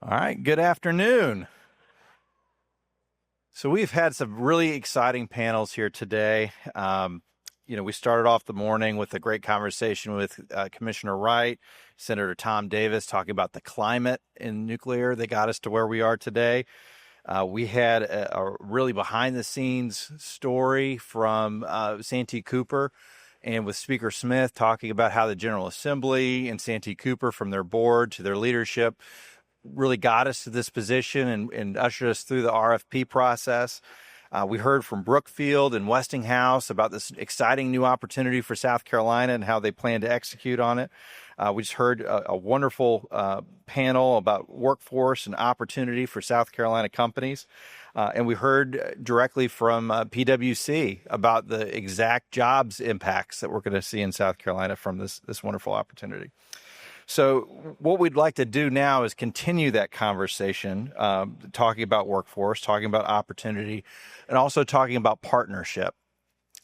All right, good afternoon. So we've had some really exciting panels here today. We started off the morning with a great conversation with Commissioner Wright, Senator Tom Davis, talking about the climate in nuclear that got us to where we are today. We had a really behind-the-scenes story from Santee Cooper, and with Speaker Smith talking about how the General Assembly and Santee Cooper, from their board to their leadership, really got us to this position and ushered us through the RFP process. We heard from Brookfield and Westinghouse about this exciting new opportunity for South Carolina and how they plan to execute on it. We just heard a wonderful panel about workforce and opportunity for South Carolina companies. And we heard directly from PwC about the exact jobs impacts that we're going to see in South Carolina from this wonderful opportunity. So what we'd like to do now is continue that conversation, talking about workforce, talking about opportunity, and also talking about partnership.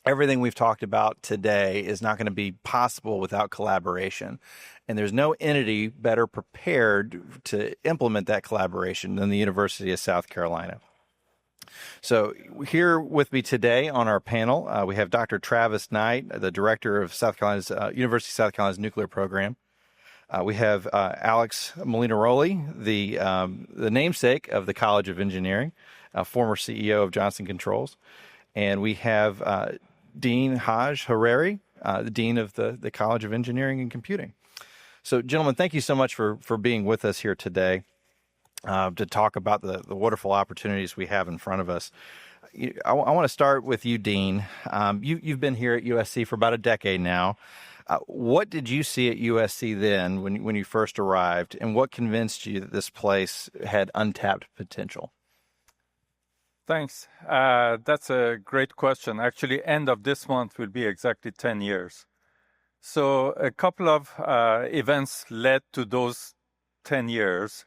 Everything we've talked about today is not going to be possible without collaboration. And there's no entity better prepared to implement that collaboration than the University of South Carolina. So here with me today on our panel, we have Dr. Travis Knight, the director of University of South Carolina's nuclear program. We have Alex Molinaroli, the namesake of the College of Engineering, former CEO of Johnson Controls. And we have Dean Haj-Hariri, the Dean of the College of Engineering and Computing. So, gentlemen, thank you so much for being with us here today to talk about the wonderful opportunities we have in front of us. I want to start with you, Dean. You've been here at USC for about a decade now. What did you see at USC then when you first arrived, and what convinced you that this place had untapped potential? Thanks. That's a great question. Actually, end of this month will be exactly 10 years. So a couple of events led to those 10 years.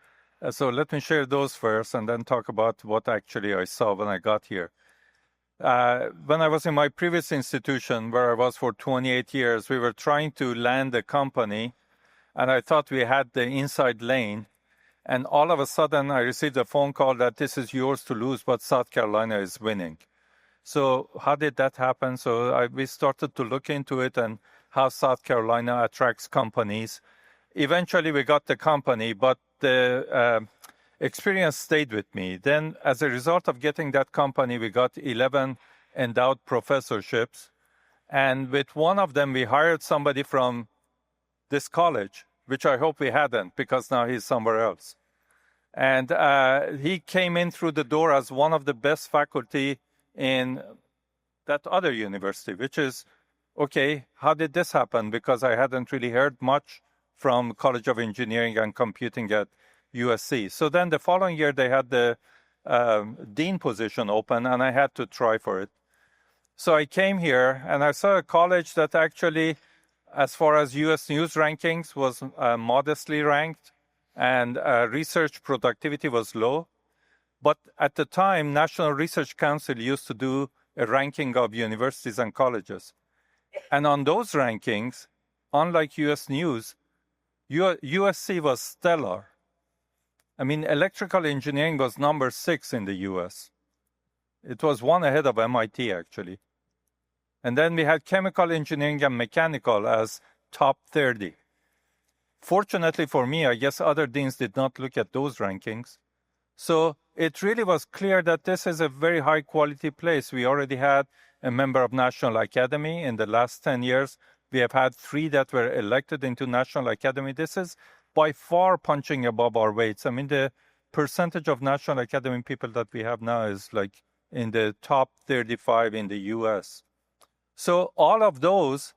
So let me share those first and then talk about what actually I saw when I got here. When I was in my previous institution, where I was for 28 years, we were trying to land a company, and I thought we had the inside lane. And all of a sudden, I received a phone call that this is yours to lose, but South Carolina is winning. So how did that happen? So we started to look into it and how South Carolina attracts companies. Eventually, we got the company, but the experience stayed with me. Then, as a result of getting that company, we got 11 endowed professorships. And with one of them, we hired somebody from this college, which I hope we hadn't, because now he's somewhere else. And he came in through the door as one of the best faculty in that other university, which is, okay, how did this happen? Because I hadn't really heard much from College of Engineering and Computing at USC. So then the following year, they had the dean position open, and I had to try for it. So I came here, and I saw a college that actually, as far as US News rankings, was modestly ranked, and research productivity was low. But at the time, National Research Council used to do a ranking of universities and colleges. And on those rankings, unlike US News, USC was stellar. I mean, electrical engineering was number 6 in the US. It was one ahead of MIT, actually. And then we had chemical engineering and mechanical as top 30. Fortunately for me, I guess other deans did not look at those rankings. So it really was clear that this is a very high quality place. We already had a member of National Academy in the last 10 years. We have had 3 that were elected into National Academy. This is by far punching above our weights. I mean, the percentage of National Academy people that we have now is like in the top 35 in the US. So all of those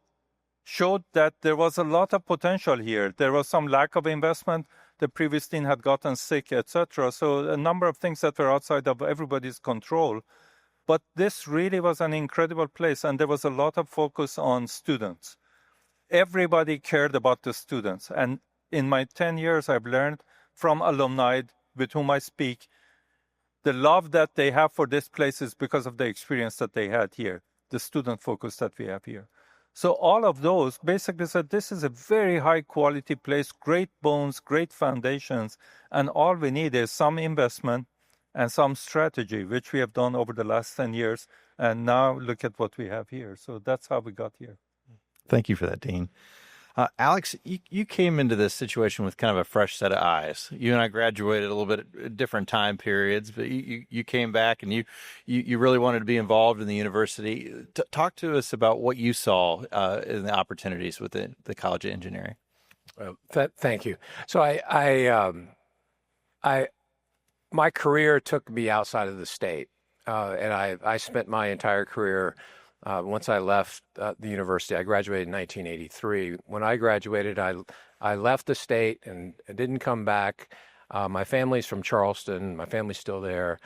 showed that there was a lot of potential here. There was some lack of investment. The previous dean had gotten sick, etc. So a number of things that were outside of everybody's control. But this really was an incredible place, and there was a lot of focus on students. Everybody cared about the students. And in my 10 years, I've learned from alumni with whom I speak, the love that they have for this place is because of the experience that they had here, the student focus that we have here. So all of those basically said this is a very high quality place, great bones, great foundations, and all we need is some investment and some strategy, which we have done over the last 10 years. And now look at what we have here. So that's how we got here. Thank you for that, Dean. Alex, you came into this situation with kind of a fresh set of eyes. You and I graduated a little bit at different time periods, but you came back and you really wanted to be involved in the university. Talk to us about what you saw in the opportunities within the College of Engineering. Thank you. So my career took me outside of the state, and I spent my entire career. Once I left the university, I graduated in 1983. When I graduated, I left the state and didn't come back. My family's from Charleston. My family's still there.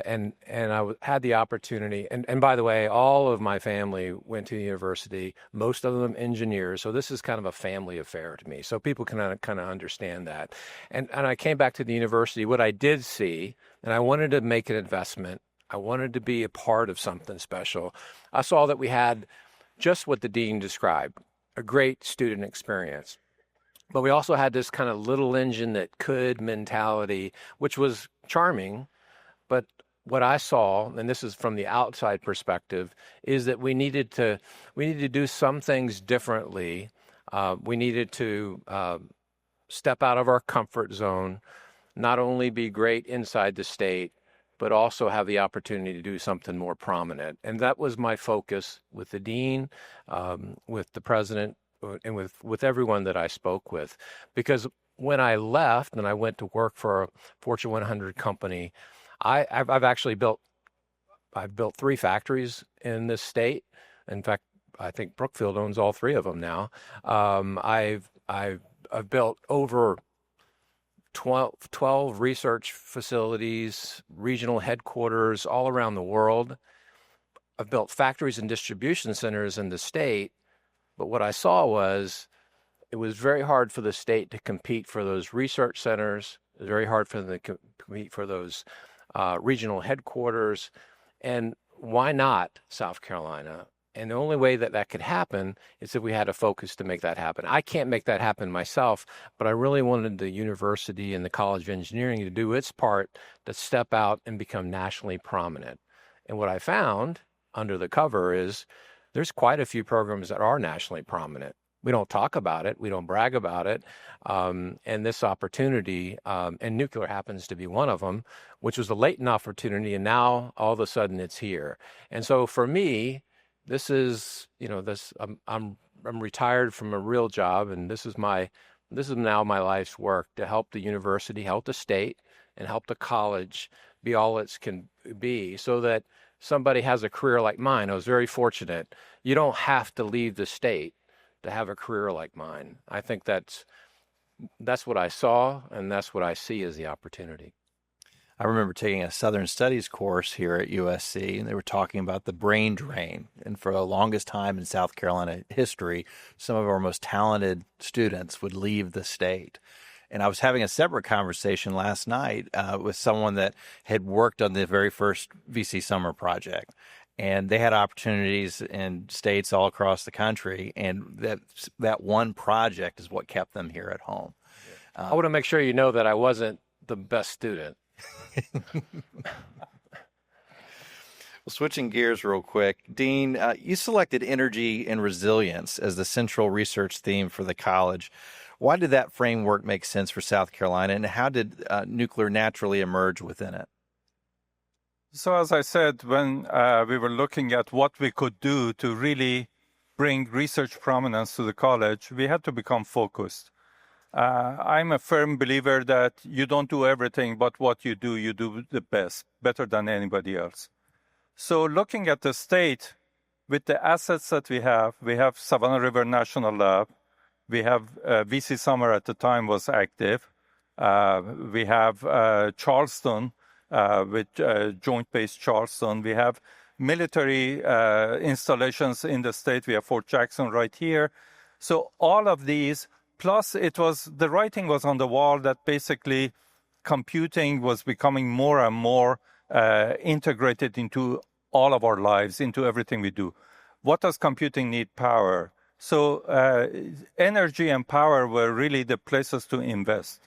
And I had the opportunity. And by the way, all of my family went to the university, most of them engineers. So this is kind of a family affair to me. So people can kind of understand that. And I came back to the university. What I did see, and I wanted to make an investment, I wanted to be a part of something special. I saw that we had just what the dean described, a great student experience. But we also had this kind of little engine that could mentality, which was charming. But what I saw, and this is from the outside perspective, is that we needed to do some things differently. We needed to step out of our comfort zone, not only be great inside the state, but also have the opportunity to do something more prominent. And that was my focus with the dean, with the president, and with everyone that I spoke with. Because when I left and I went to work for a Fortune 100 company, I've actually built 3 factories in this state. In fact, I think Brookfield owns all 3 of them now. I've built over 12 research facilities, regional headquarters all around the world. I've built factories and distribution centers in the state, but what I saw was it was very hard for the state to compete for those research centers. It was very hard for them to compete for those regional headquarters. And why not South Carolina? And the only way that could happen is if we had a focus to make that happen. I can't make that happen myself, but I really wanted the university and the College of Engineering to do its part to step out and become nationally prominent. And what I found under the cover is there's quite a few programs that are nationally prominent. We don't talk about it. We don't brag about it. And this opportunity, and nuclear happens to be one of them, which was a latent opportunity. And now all of a sudden it's here. And so for me, this is, I'm retired from a real job, and this is now my life's work to help the university, help the state, and help the college be all it can be, so that somebody has a career like mine. I was very fortunate. You don't have to leave the state to have a career like mine. I think that's what I saw, and that's what I see as the opportunity. I remember taking a Southern Studies course here at USC, and they were talking about the brain drain. And for the longest time in South Carolina history, some of our most talented students would leave the state. And I was having a separate conversation last night with someone that had worked on the very first VC summer project. And they had opportunities in states all across the country, and that one project is what kept them here at home. I want to make sure you know that I wasn't the best student. Well, switching gears real quick, Dean, you selected energy and resilience as the central research theme for the college. Why did that framework make sense for South Carolina, and how did nuclear naturally emerge within it? So as I said, when we were looking at what we could do to really bring research prominence to the college, we had to become focused. I'm a firm believer that you don't do everything, but what you do the best, better than anybody else. So looking at the state, with the assets that we have Savannah River National Lab, we have VC Summer at the time was active, we have Charleston, with Joint Base Charleston, we have military installations in the state, we have Fort Jackson right here. So all of these, plus the writing was on the wall that basically computing was becoming more and more integrated into all of our lives, into everything we do. What does computing need? Power. So energy and power were really the places to invest.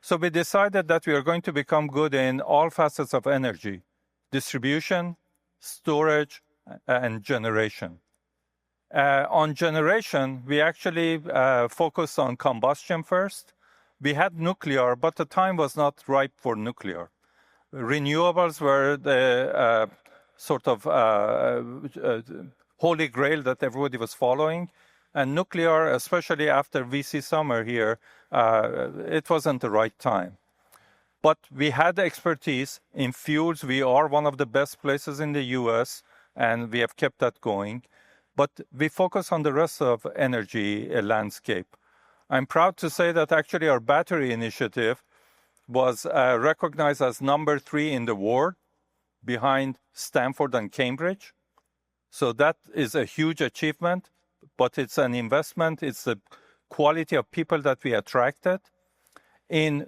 So we decided that we are going to become good in all facets of energy: distribution, storage, and generation. On generation, we actually focused on combustion first. We had nuclear, but the time was not ripe for nuclear. Renewables were the sort of holy grail that everybody was following. And nuclear, especially after VC summer here, it wasn't the right time. But we had expertise in fuels. We are one of the best places in the US, and we have kept that going. But we focus on the rest of energy landscape. I'm proud to say that actually our battery initiative was recognized as number 3 in the world, behind Stanford and Cambridge. So that is a huge achievement, but it's an investment. It's the quality of people that we attracted. In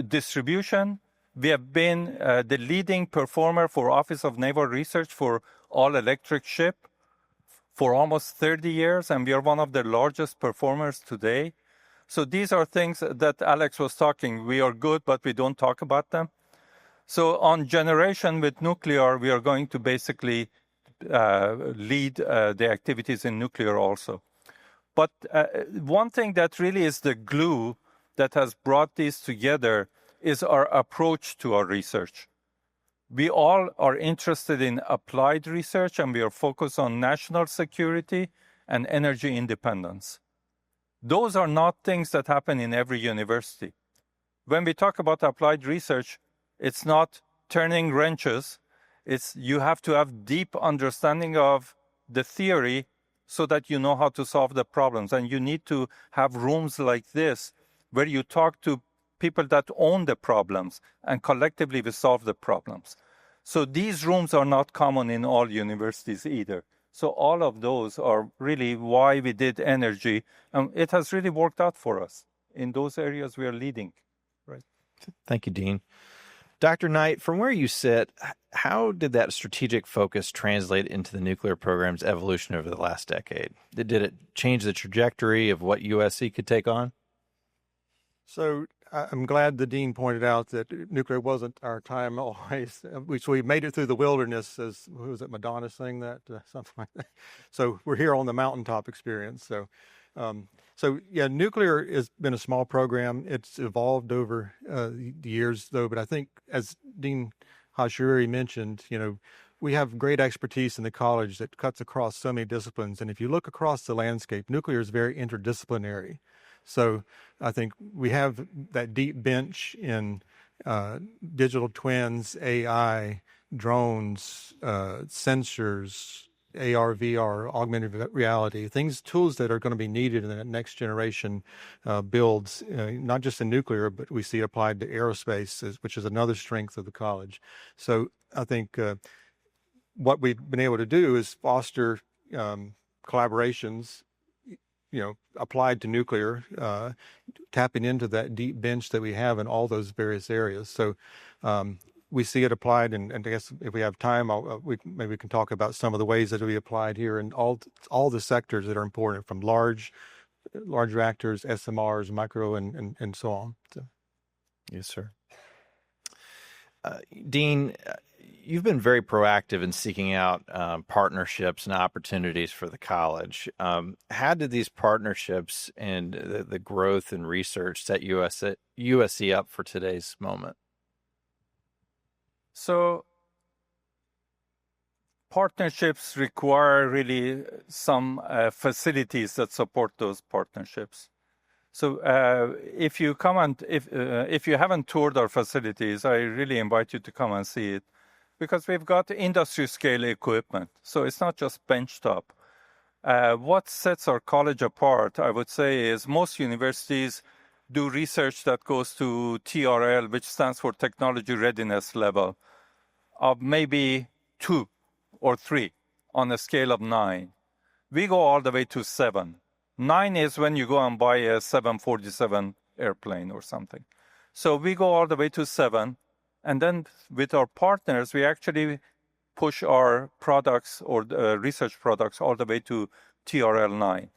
distribution, we have been the leading performer for Office of Naval Research for all-electric ship for almost 30 years, and we are one of the largest performers today. So these are things that Alex was talking. We are good, but we don't talk about them. So on generation with nuclear, we are going to basically lead the activities in nuclear also. But one thing that really is the glue that has brought these together is our approach to our research. We all are interested in applied research, and we are focused on national security and energy independence. Those are not things that happen in every university. When we talk about applied research, it's not turning wrenches. It's you have to have deep understanding of the theory so that you know how to solve the problems. And you need to have rooms like this where you talk to people that own the problems, and collectively we solve the problems. So these rooms are not common in all universities either. So all of those are really why we did energy. And it has really worked out for us in those areas we are leading. Right. Thank you, Dean. Dr. Knight, from where you sit, how did that strategic focus translate into the nuclear program's evolution over the last decade? Did it change the trajectory of what USC could take on? So I'm glad the dean pointed out that nuclear wasn't our time always. We made it through the wilderness, as who was it, Madonna sang that, something like that. So we're here on the mountaintop experience. So yeah, nuclear has been a small program. It's evolved over the years, though. But I think, as Dean Haj-Hariri mentioned, we have great expertise in the college that cuts across so many disciplines. And if you look across the landscape, nuclear is very interdisciplinary. So I think we have that deep bench in digital twins, AI, drones, sensors, AR, VR, augmented reality, tools that are going to be needed in the next generation builds, not just in nuclear, but we see applied to aerospace, which is another strength of the college. So I think what we've been able to do is foster collaborations, applied to nuclear, tapping into that deep bench that we have in all those various areas. So we see it applied, and I guess if we have time, maybe we can talk about some of the ways that we applied here in all the sectors that are important, from large reactors, SMRs, micro, and so on. So. Yes, sir. Dean, you've been very proactive in seeking out partnerships and opportunities for the college. How did these partnerships and the growth in research set USC up for today's moment? So partnerships require really some facilities that support those partnerships. So if you haven't toured our facilities, I really invite you to come and see it, because we've got industry scale equipment. So it's not just benchtop. What sets our college apart, I would say, is most universities do research that goes to TRL, which stands for Technology Readiness Level, of maybe 2 or 3 on a scale of 9. We go all the way to 7. 9 is when you go and buy a 747 airplane or something. So we go all the way to 7. And then with our partners, we actually push our products or research products all the way to TRL9.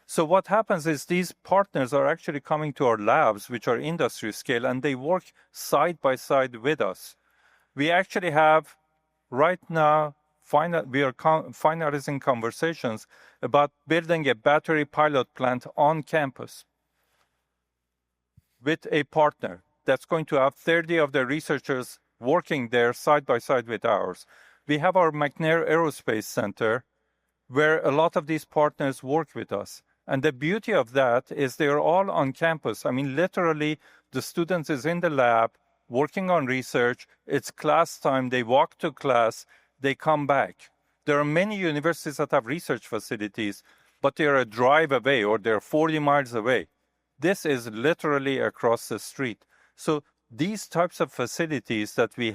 So what happens is these partners are actually coming to our labs, which are industry scale, and they work side by side with us. We actually have right now, we are finalizing conversations about building a battery pilot plant on campus with a partner that's going to have 30 of the researchers working there side by side with ours. We have our McNair Aerospace Center, where a lot of these partners work with us. And the beauty of that is they're all on campus. I mean, literally, the students is in the lab, working on research. It's class time. They walk to class. They come back. There are many universities that have research facilities, but they're a drive away or they're 40 miles away. This is literally across the street. So these types of facilities that we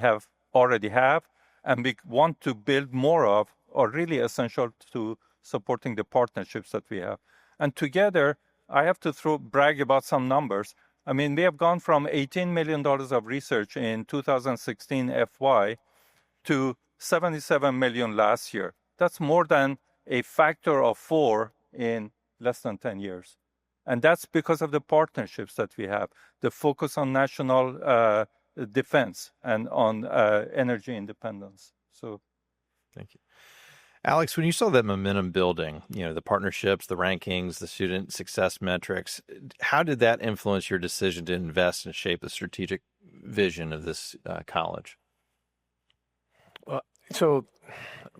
already have and we want to build more of are really essential to supporting the partnerships that we have. And together, I have to brag about some numbers. I mean, we have gone from $18 million of research in 2016 FY to $77 million last year. That's more than a factor of 4 in less than 10 years. And that's because of the partnerships that we have, the focus on national defense and on energy independence. So, thank you. Alex, when you saw that momentum building, the partnerships, the rankings, the student success metrics, how did that influence your decision to invest and shape the strategic vision of this college? Well, so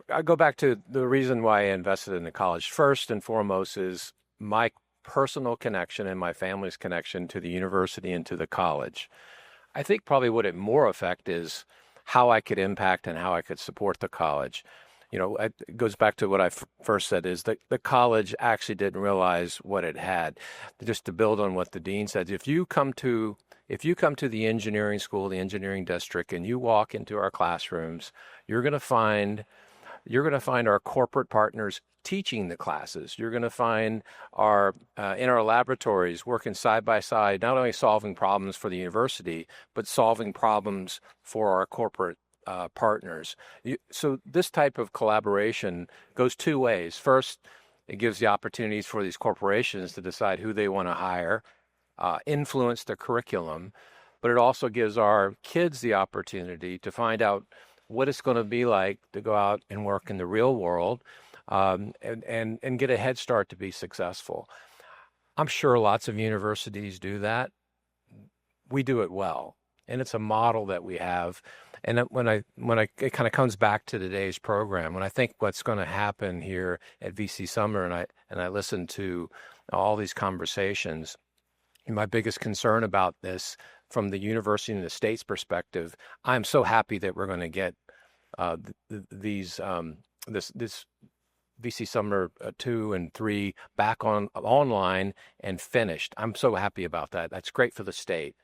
I go back to the reason why I invested in the college. First and foremost is my personal connection and my family's connection to the university and to the college. I think probably what it more affect is how I could impact and how I could support the college. It goes back to what I first said is that the college actually didn't realize what it had. Just to build on what the dean said, if you come to the engineering school, the engineering district, and you walk into our classrooms, you're going to find our corporate partners teaching the classes. You're going to find in our laboratories working side by side, not only solving problems for the university, but solving problems for our corporate partners. So this type of collaboration goes two ways. First, it gives the opportunities for these corporations to decide who they want to hire, influence the curriculum, but it also gives our kids the opportunity to find out what it's going to be like to go out and work in the real world and get a head start to be successful. I'm sure lots of universities do that. We do it well, and it's a model that we have. And it kind of comes back to today's program, when I think what's going to happen here at VC Summer, and I listen to all these conversations, and my biggest concern about this from the university and the state's perspective, I'm so happy that we're going to get this VC Summer 2 and 3 back online and finished. I'm so happy about that. That's great for the state.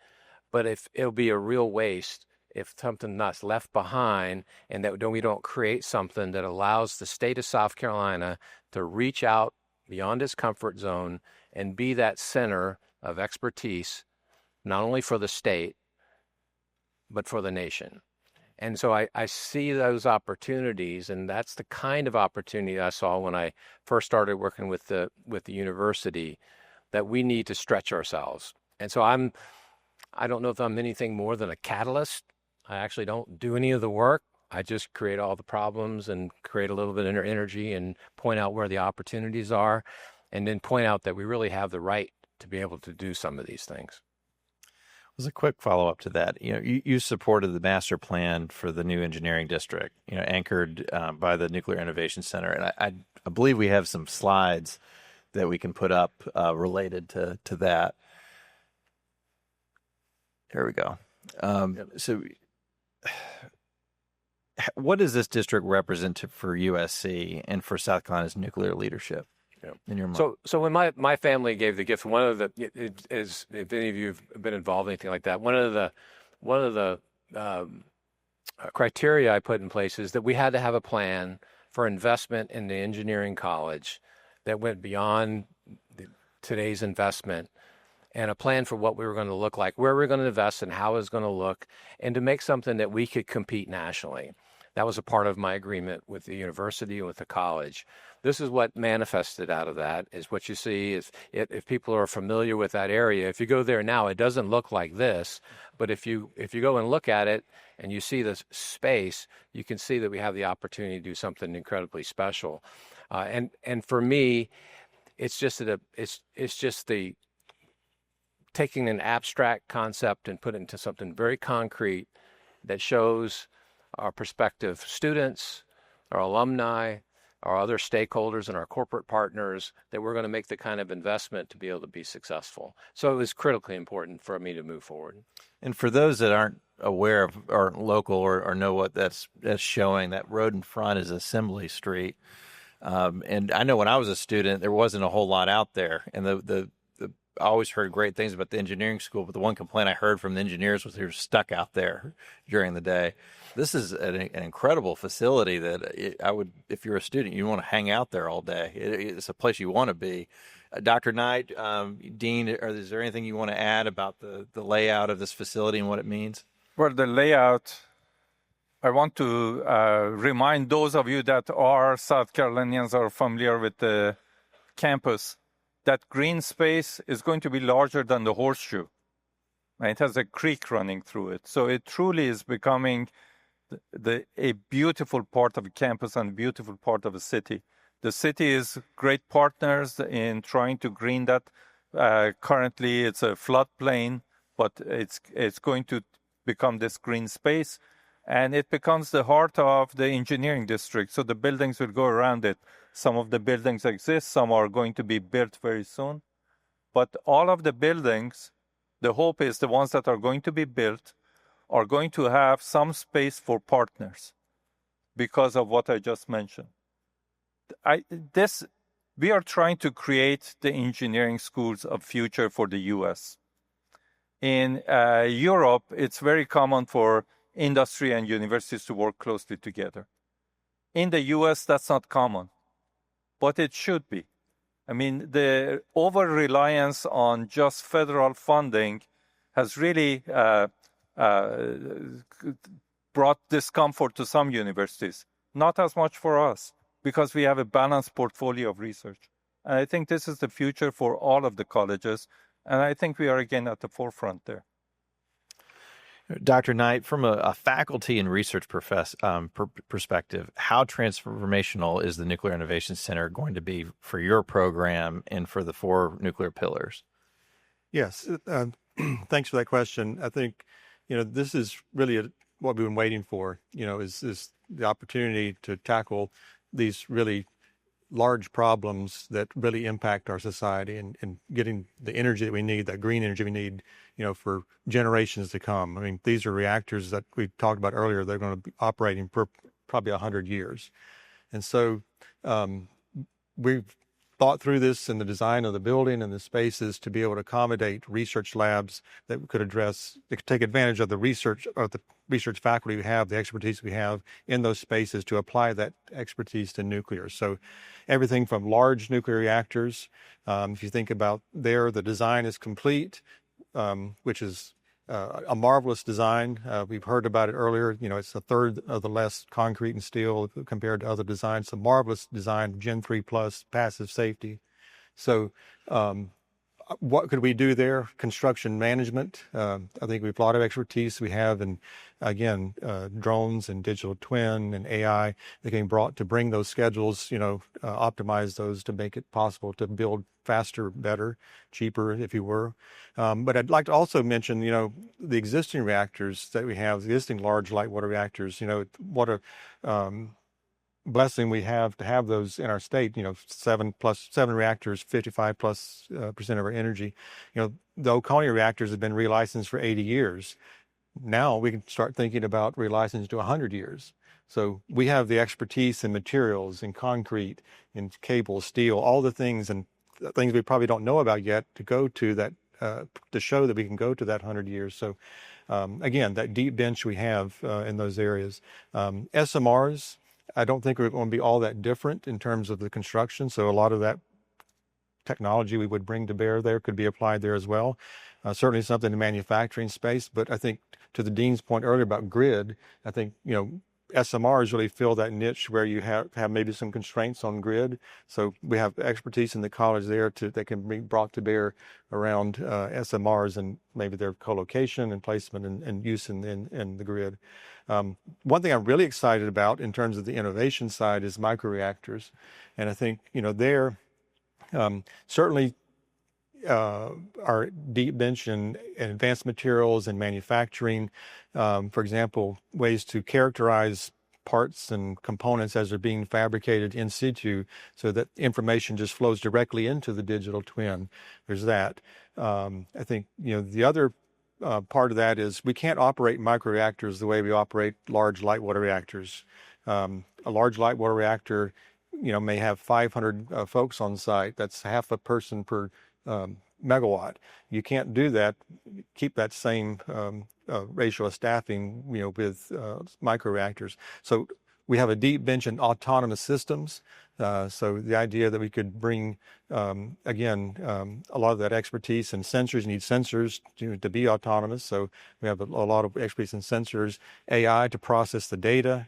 But if it'll be a real waste if something that's left behind and that we don't create something that allows the state of South Carolina to reach out beyond its comfort zone and be that center of expertise, not only for the state, but for the nation. And so I see those opportunities, and that's the kind of opportunity I saw when I first started working with the university, that we need to stretch ourselves. And so I don't know if I'm anything more than a catalyst. I actually don't do any of the work. I just create all the problems and create a little bit of energy and point out where the opportunities are, and then point out that we really have the right to be able to do some of these things. As a quick follow-up to that, you supported the master plan for the new engineering district, anchored by the Nuclear Innovation Center, and I believe we have some slides that we can put up related to that. There we go. So, what does this district represent for USC and for South Carolina's nuclear leadership? In your mind? So when my family gave the gift, one of the is, if any of you have been involved in anything like that, one of the criteria I put in place is that we had to have a plan for investment in the engineering college that went beyond today's investment, and a plan for what we were going to look like, where we were going to invest and how it was going to look, and to make something that we could compete nationally. That was a part of my agreement with the university and with the college. This is what manifested out of that, is what you see is if people are familiar with that area, if you go there now, it doesn't look like this, but if you go and look at it and you see this space, you can see that we have the opportunity to do something incredibly special. And for me, it's just the taking an abstract concept and put it into something very concrete that shows our prospective students, our alumni, our other stakeholders, and our corporate partners that we're going to make the kind of investment to be able to be successful. So it was critically important for me to move forward. And for those that aren't aware of, or aren't local, or know what that's showing, that road in front is Assembly Street. And I know when I was a student, there wasn't a whole lot out there. And I always heard great things about the engineering school, but the one complaint I heard from the engineers was they were stuck out there during the day. This is an incredible facility that I would, if you're a student, you want to hang out there all day. It's a place you want to be. Dr. Knight, Dean, is there anything you want to add about the layout of this facility and what it means? Well, the layout, I want to remind those of you that are South Carolinians or familiar with the campus, that green space is going to be larger than the horseshoe. And it has a creek running through it. So it truly is becoming a beautiful part of the campus and a beautiful part of the city. The city is great partners in trying to green that. Currently, it's a floodplain, but it's going to become this green space. And it becomes the heart of the engineering district. So the buildings will go around it. Some of the buildings exist. Some are going to be built very soon. But all of the buildings, the hope is the ones that are going to be built are going to have some space for partners because of what I just mentioned. We are trying to create the engineering schools of future for the U.S. In Europe, it's very common for industry and universities to work closely together. In the U.S., that's not common, but it should be. I mean, the over-reliance on just federal funding has really brought discomfort to some universities, not as much for us, because we have a balanced portfolio of research. And I think this is the future for all of the colleges, and I think we are again at the forefront there. Dr. Knight, from a faculty and research perspective, how transformational is the Nuclear Innovation Center going to be for your program and for the 4 nuclear pillars? Yes, thanks for that question. I think, this is really what we've been waiting for, is the opportunity to tackle these really large problems that really impact our society and getting the energy that we need, that green energy we need, for generations to come. I mean, these are reactors that we talked about earlier. They're going to be operating for probably 100 years. And so we've thought through this in the design of the building and the spaces to be able to accommodate research labs that could take advantage of the research faculty we have, the expertise we have in those spaces to apply that expertise to nuclear. So everything from large nuclear reactors, if you think about there, the design is complete, which is a marvelous design. We've heard about it earlier. It's a third of the less concrete and steel compared to other designs. It's a marvelous design, Gen 3 plus, passive safety. So what could we do there? Construction management. I think we have a lot of expertise we have in, again, drones and digital twin and AI that can be brought to bring those schedules, optimize those to make it possible to build faster, better, cheaper, if you were. But I'd like to also mention, the existing reactors that we have, the existing large light water reactors, what a blessing we have to have those in our state, 7 reactors, 55+% of our energy. The Oconee reactors have been relicensed for 80 years. Now we can start thinking about relicensing to 100 years. So we have the expertise in materials, in concrete, in cable, steel, all the things and things we probably don't know about yet to go to that, to show that we can go to that 100 years. So again, that deep bench we have in those areas. SMRs, I don't think we're going to be all that different in terms of the construction. So a lot of that technology we would bring to bear there could be applied there as well. Certainly something in the manufacturing space. But I think to the Dean's point earlier about grid, I think, SMRs really fill that niche where you have maybe some constraints on grid. So we have expertise in the college there that can be brought to bear around SMRs and maybe their co-location and placement and use in the grid. One thing I'm really excited about in terms of the innovation side is microreactors. And I think, they're certainly our deep bench in advanced materials and manufacturing, for example, ways to characterize parts and components as they're being fabricated in situ so that information just flows directly into the digital twin. There's that. I think, the other part of that is we can't operate microreactors the way we operate large light water reactors. A large light water reactor, may have 500 folks on site. That's half a person per megawatt. You can't do that, keep that same ratio of staffing, with microreactors. So we have a deep bench in autonomous systems. So the idea that we could bring, again, a lot of that expertise in sensors, you need sensors to be autonomous. So we have a lot of expertise in sensors, AI to process the data,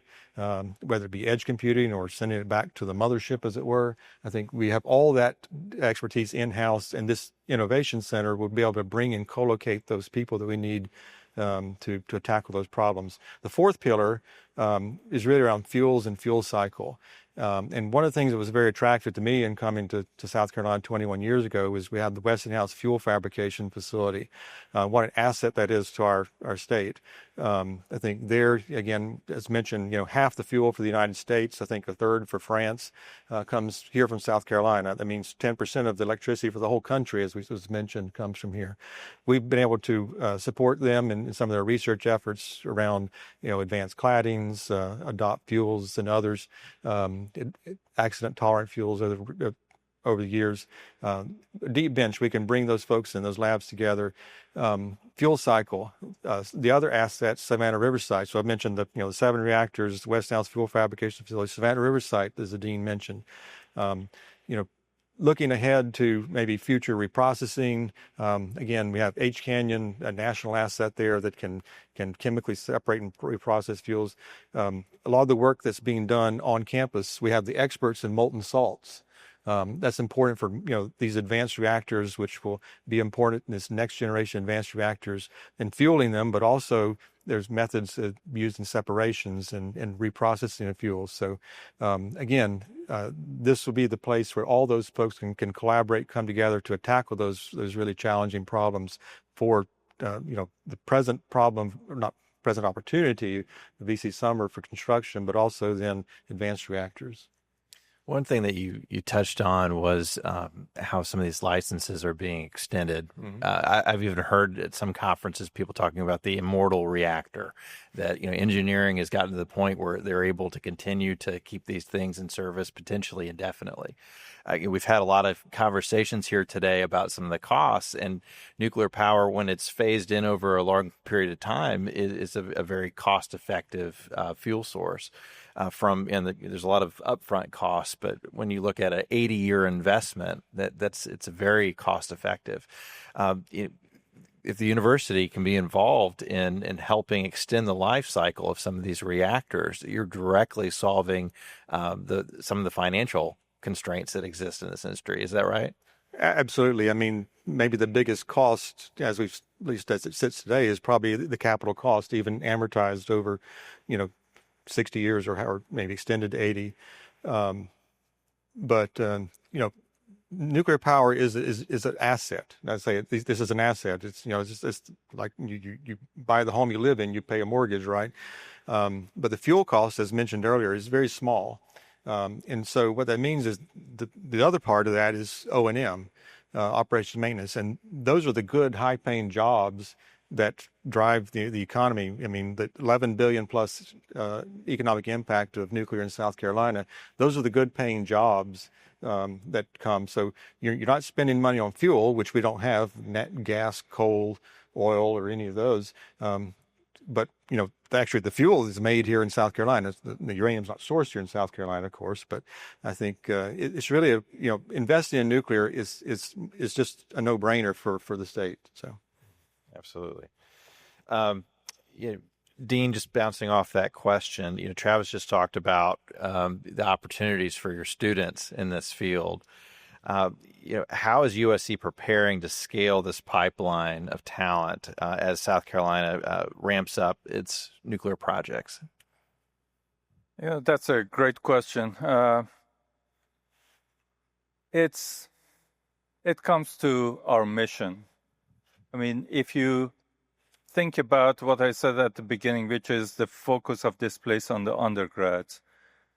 whether it be edge computing or sending it back to the mothership, as it were. I think we have all that expertise in-house, and this innovation center will be able to bring and co-locate those people that we need to tackle those problems. The fourth pillar is really around fuels and fuel cycle. And one of the things that was very attractive to me in coming to South Carolina 21 years ago was we had the Westinghouse fuel fabrication facility. What an asset that is to our state. I think there, again, as mentioned, half the fuel for the United States, I think a third for France, comes here from South Carolina. That means 10% of the electricity for the whole country, as was mentioned, comes from here. We've been able to support them in some of their research efforts around, advanced claddings, adopt fuels and others, accident-tolerant fuels over the years. Deep bench, we can bring those folks in those labs together. Fuel cycle, the other assets, Savannah River Site. So I mentioned the 7 reactors, Westinghouse fuel fabrication facility. Savannah River Site, as the dean mentioned. Looking ahead to maybe future reprocessing, again, we have H Canyon, a national asset there that can chemically separate and reprocess fuels. A lot of the work that's being done on campus, we have the experts in molten salts. That's important for these advanced reactors, which will be important in this next generation advanced reactors and fueling them, but also there's methods used in separations and reprocessing of fuels. So again, this will be the place where all those folks can collaborate, come together to tackle those really challenging problems for the present problem, or not present opportunity, the VC Summer for construction, but also then advanced reactors. One thing that you touched on was how some of these licenses are being extended. Mm-hmm. I've even heard at some conferences people talking about the immortal reactor, that engineering has gotten to the point where they're able to continue to keep these things in service potentially indefinitely. We've had a lot of conversations here today about some of the costs, and nuclear power, when it's phased in over a long period of time, is a very cost-effective fuel source. There's a lot of upfront costs, but when you look at an 80-year investment, it's very cost-effective. If the university can be involved in helping extend the life cycle of some of these reactors, you're directly solving some of the financial constraints that exist in this industry. Is that right? Absolutely. I mean, maybe the biggest cost, at least as it sits today, is probably the capital cost, even amortized over, 60 years or maybe extended to 80. But nuclear power is an asset. I say this is an asset. It's it's like you buy the home you live in, you pay a mortgage, right? But the fuel cost, as mentioned earlier, is very small. And so what that means is the other part of that is O&M, operations maintenance, and those are the good high-paying jobs that drive the economy. I mean, the 11 billion plus economic impact of nuclear in South Carolina, those are the good paying jobs that come. So you're not spending money on fuel, which we don't have, net gas, coal, oil, or any of those. But, actually the fuel is made here in South Carolina. The uranium's not sourced here in South Carolina, of course, but I think it's really, investing in nuclear is just a no-brainer for the state. So. Absolutely. Dean, just bouncing off that question, Travis just talked about the opportunities for your students in this field. How is USC preparing to scale this pipeline of talent as South Carolina ramps up its nuclear projects? Yeah, that's a great question. It comes to our mission. I mean, if you think about what I said at the beginning, which is the focus of this place on the undergrads,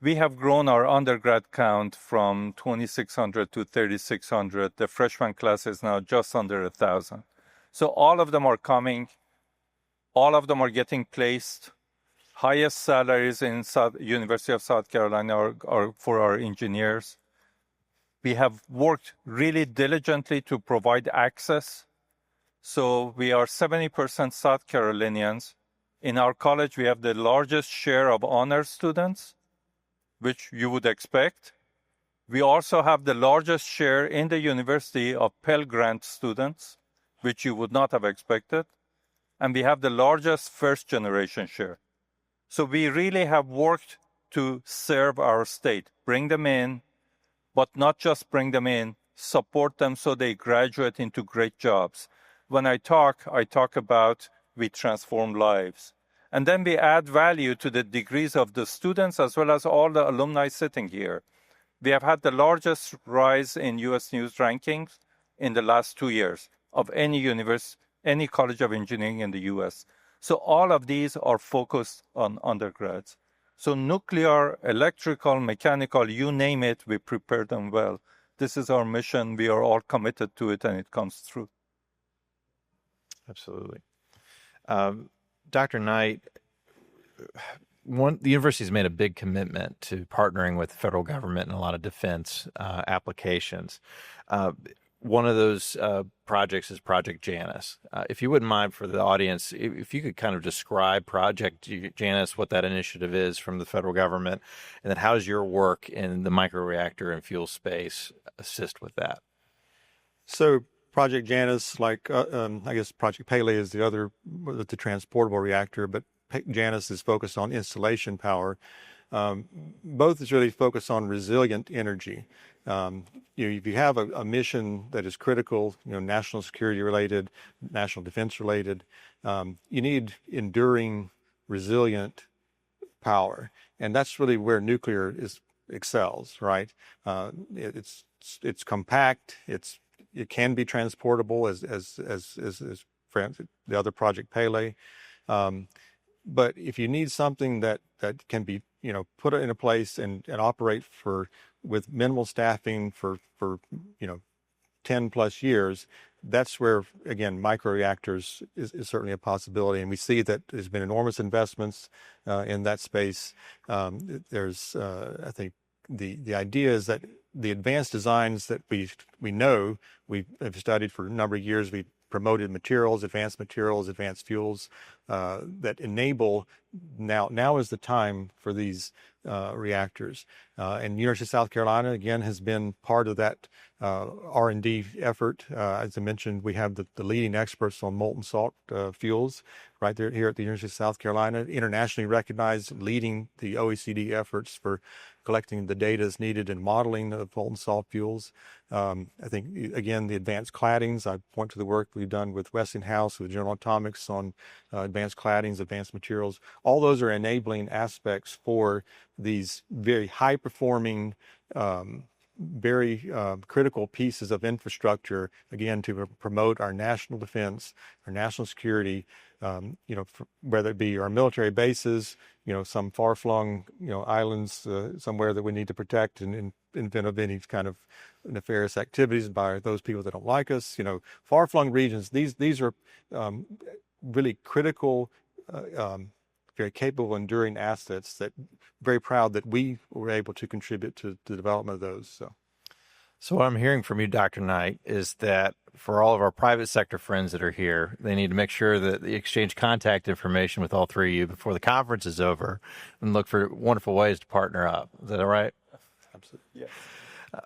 we have grown our undergrad count from 2,600 to 3,600. The freshman class is now just under 1,000. So all of them are coming. All of them are getting placed. Highest salaries in University of South Carolina are for our engineers. We have worked really diligently to provide access. So we are 70% South Carolinians. In our college, we have the largest share of honors students, which you would expect. We also have the largest share in the university of Pell Grant students, which you would not have expected. And we have the largest first-generation share. So we really have worked to serve our state, bring them in, but not just bring them in, support them so they graduate into great jobs. When I talk about we transform lives. And then we add value to the degrees of the students as well as all the alumni sitting here. We have had the largest rise in U.S. News rankings in the last 2 years of any university, any college of engineering in the U.S. So all of these are focused on undergrads. So nuclear, electrical, mechanical, you name it, we prepare them well. This is our mission. We are all committed to it, and it comes through. Absolutely. Dr. Knight, the university has made a big commitment to partnering with the federal government in a lot of defense applications. One of those projects is Project Janus. If you wouldn't mind for the audience, if you could kind of describe Project Janus, what that initiative is from the federal government, and then how does your work in the microreactor and fuel space assist with that? So Project Janus, like I guess Project Pele is the transportable reactor, but Janus is focused on installation power. Both is really focused on resilient energy. If you have a mission that is critical, national security related, national defense related, you need enduring, resilient power, and that's really where nuclear excels, right? It's compact. It can be transportable as the other Project Pele, but if you need something that can be put in a place and operate with minimal staffing for 10 plus years, that's where, again, microreactors is certainly a possibility. And we see that there's been enormous investments in that space. There's, I think, the idea is that the advanced designs that we know, we've studied for a number of years, we promoted materials, advanced fuels that enable, now is the time for these reactors. And University of South Carolina, again, has been part of that R&D effort. As I mentioned, we have the leading experts on molten salt fuels right there here at the University of South Carolina, internationally recognized, leading the OECD efforts for collecting the data that's needed in modeling of molten salt fuels. I think, again, the advanced claddings, I point to the work we've done with Westinghouse, with General Atomics on advanced claddings, advanced materials. All those are enabling aspects for these very high-performing, very critical pieces of infrastructure, again, to promote our national defense, our national security, whether it be our military bases, some far-flung, islands somewhere that we need to protect and invent of any kind of nefarious activities by those people that don't like us, far-flung regions. These are really critical, very capable, enduring assets that very proud that we were able to contribute to the development of those. So what I'm hearing from you, Dr. Knight, is that for all of our private sector friends that are here, they need to make sure that they exchange contact information with all three of you before the conference is over and look for wonderful ways to partner up. Is that all right? Absolutely. Yes.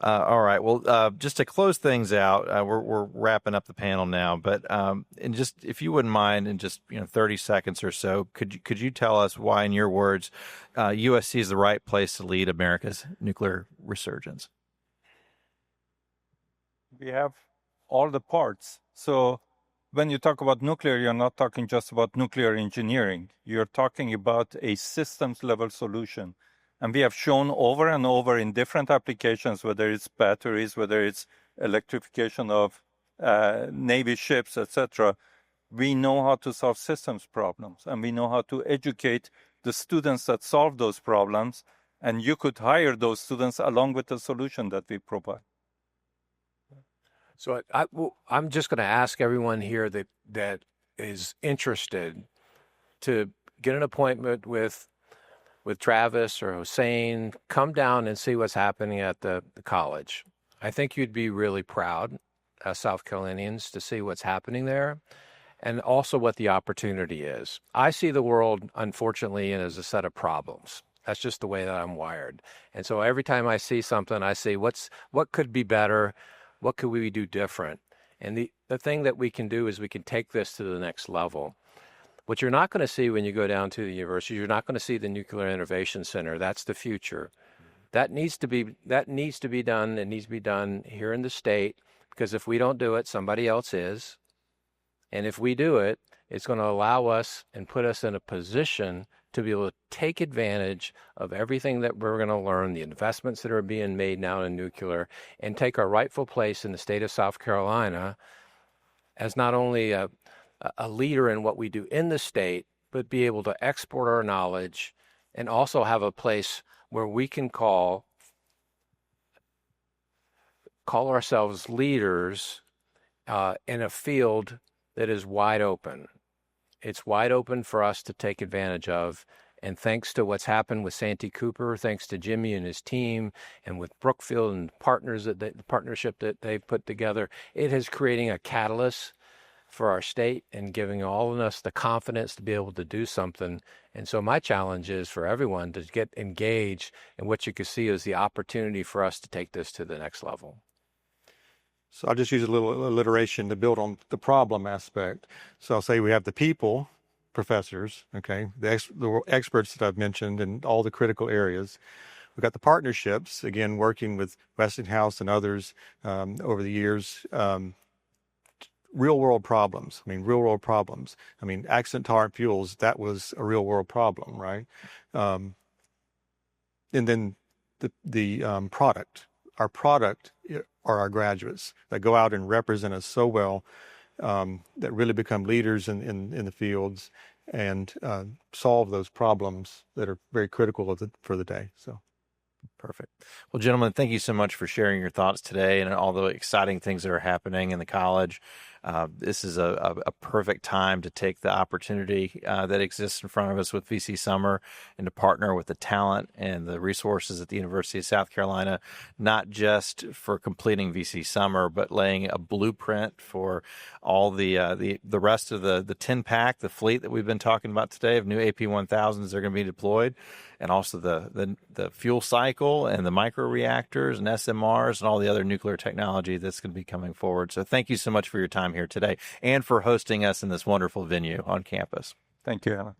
All right. Well, just to close things out, we're wrapping up the panel now, but and just if you wouldn't mind, in just 30 seconds or so, could you tell us why, in your words, USC is the right place to lead America's nuclear resurgence? We have all the parts. So when you talk about nuclear, you're not talking just about nuclear engineering. You're talking about a systems level solution. And we have shown over and over in different applications, whether it's batteries, whether it's electrification of Navy ships, etc., we know how to solve systems problems, and we know how to educate the students that solve those problems, and you could hire those students along with the solution that we provide. So I'm just going to ask everyone here that is interested to get an appointment with Travis or Hossein, come down and see what's happening at the college. I think you'd be really proud as South Carolinians to see what's happening there and also what the opportunity is. I see the world, unfortunately, as a set of problems. That's just the way that I'm wired. And so every time I see something, I see what could be better, what could we do different? And the thing that we can do is we can take this to the next level. What you're not going to see when you go down to the university, you're not going to see the Nuclear Innovation Center. That's the future. That needs to be done. It needs to be done here in the state, because if we don't do it, somebody else is. And if we do it, it's going to allow us and put us in a position to be able to take advantage of everything that we're going to learn, the investments that are being made now in nuclear, and take our rightful place in the state of South Carolina as not only a leader in what we do in the state, but be able to export our knowledge and also have a place where we can call ourselves leaders in a field that is wide open. It's wide open for us to take advantage of. And thanks to what's happened with Santee Cooper, thanks to Jimmy and his team, and with Brookfield and the partnership that they've put together, it is creating a catalyst for our state and giving all of us the confidence to be able to do something. And so my challenge is for everyone to get engaged, and what you can see is the opportunity for us to take this to the next level. So I'll just use a little alliteration to build on the problem aspect. So I'll say we have the people, professors, okay, the experts that I've mentioned in all the critical areas. We've got the partnerships, again, working with Westinghouse and others over the years. Real-world problems. I mean, accident-tolerant fuels, that was a real-world problem, right? And then the product. Our product are our graduates that go out and represent us so well, that really become leaders in the fields and solve those problems that are very critical for the day. So. Perfect. Well, gentlemen, thank you so much for sharing your thoughts today and all the exciting things that are happening in the college. This is a perfect time to take the opportunity that exists in front of us with VC Summer and to partner with the talent and the resources at the University of South Carolina, not just for completing VC Summer, but laying a blueprint for all the rest of the 10-pack, the fleet that we've been talking about today of new AP1000s that are going to be deployed, and also the fuel cycle and the microreactors and SMRs and all the other nuclear technology that's going to be coming forward. So thank you so much for your time here today and for hosting us in this wonderful venue on campus. Thank you, Alan.